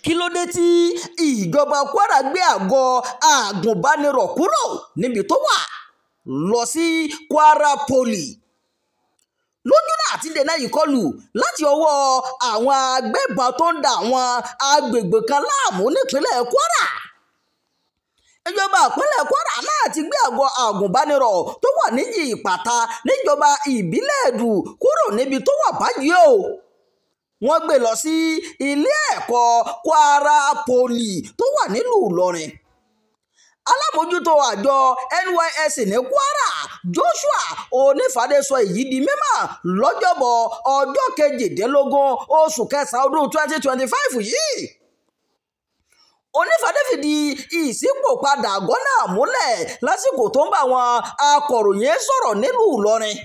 kí ló dé tí ìjọba Kwara gbé àgọ́ àgùnbánirọ̀ kúrò níbi tó wà lọ sí Kwara Poly lójúnà àti dènà ìkọlù láti ọwọ́ àwọn agbébọn tó ń da àwọn agbègbè kan láàmú nípínlẹ̀ Kwara. Ìjọba ìpínlẹ̀ Kwara náà ti gbé àgọ́ àgùnbánirọ̀ tó wà ní Ìpàtà níjọba ìbílẹ̀ Ẹ̀dù kúrò níbi tó wà báyìí o. Wọ́n gbé lọ sí ilé ẹ̀kọ́ Kwara Poly tó wà nílùú Ìlọrin. Alámòjútó àjọ NYSC ní Kwara Joshua Onífádé sọ èyí di mímọ̀ lọ́jọ́bọ̀ ọjọ́ 18 oṣù kẹsàn-án ọdún 2025 yìí. Onífádé fìdí ìṣípòpadà àgọ́ náà múlẹ̀ lásìkò tó ń bá àwọn akọ̀ròyìn sọ̀rọ̀ nílùú Ìlọrin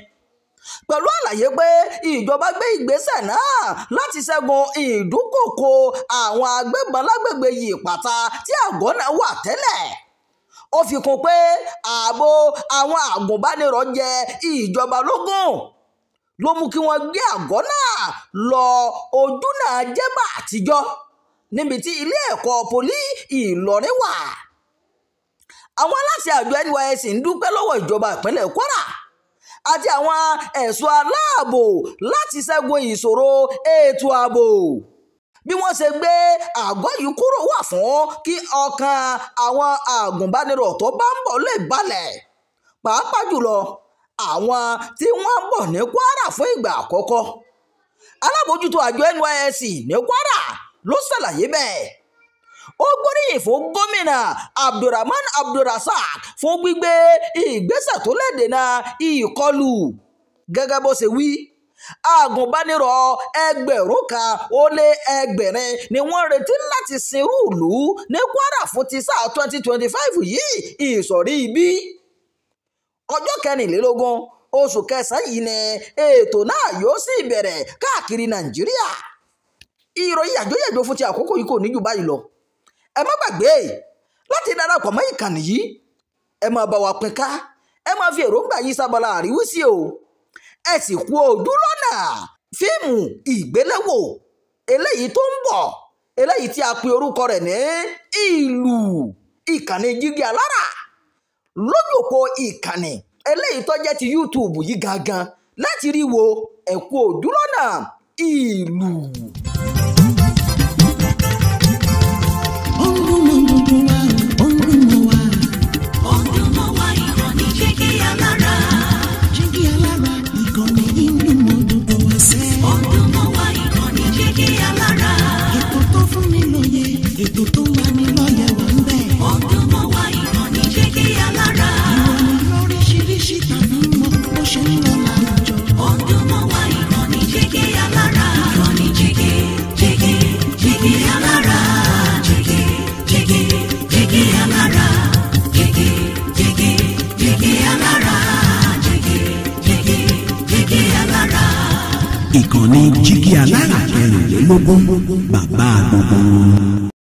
pẹ̀lú àlàyé pé ìjọba gbé ìgbésẹ̀ náà láti ṣẹ́gun ìdúnkòkò àwọn agbébọn lágbègbè Ìpàtà tí àgọ́ náà wà tẹ́lẹ̀. Ó fi kún pé ààbò àwọn àgùnbánirọ̀ jẹ ìjọba lógún ló mú kí wọ́n gbé àgọ́ náà lọ ojúnà Jẹ́bà àtijọ́ níbi tí ilé ẹ̀kọ́ poli Ìlọrin wà. Àwọn aláṣẹ àjọ NYSC ń dúpẹ́ lọ́wọ́ ìjọba ìpínlẹ̀ Kwara àti àwọn ẹ̀ṣọ́ aláàbò láti ṣẹ́gun ìṣòro ètò ààbò. Bí wọ́n ṣe gbé àgọ́ yìí kúrò wà fún kí ọkàn àwọn àgùnbánirọ̀ tó bá ń bọ̀ lè balẹ̀, pàápàá jùlọ àwọn tí wọ́n ń bọ̀ ní Kwara fún ìgbà àkọ́kọ́. Alábòójútó àjọ NYSC ní Kwara ló ṣàlàyé bẹ́ẹ̀. Ó gbóríyìn fún gómìnà Abdulrahman Abdulrasaq fún gbígbé ìgbésẹ̀ tó lè dènà ìkọlù. Gẹ́gẹ́ bó ṣe wí, àgùnbánirọ̀ 1,000 ni wọ́n retí láti sinrú ìlú ní Kwara fún ti sáà 2025 yìí ìsọ̀rí ibi. Ọjọ́ 24 oṣù kẹsàn-án yìí ni ètò náà yóò sì bẹ̀rẹ̀ káàkiri Nàìjíríà. Ìròyìn àjọyẹ̀dọ̀ fún ti àkókò yìí kò ní jù báyìí lọ. Ẹ má gbàgbé láti darapọ̀ mọ́ ìkànnì yìí, ẹ máa bá wa pín ká, ẹ máa fi èròǹgbà yìí sábàlá àríwísí o. Ẹ sì kú ojú lọ́nà fíìmù ìgbéléwò eléyìí tó ń bọ̀, eléyìí tí a pe orúkọ rẹ̀ ní Ìlú, ìkànnì Jígí Alára lójú òpó ìkànnì eléyìí tó jẹ́ ti YouTube yìí gangan láti rí wo. Ẹ kú ojú lọ́nà Ìlú. Ètò tó wà ní lọ́yẹ̀ wà ń bẹ̀. Ọdún mọ́ wá ìkànnì Jígí Alára. Ìròyìn lóríṣiríṣi tàbí mọ́ bó ṣe ń lọ láwùjọ. Ọdún mọ́ wá ìkànnì Jígí Alára. Ìkànnì Jígí Alára. Jígí Alára. Jígí Alára. Jígí Alára. Ìkànnì Jígí Alára 24, bàbá gbogbo.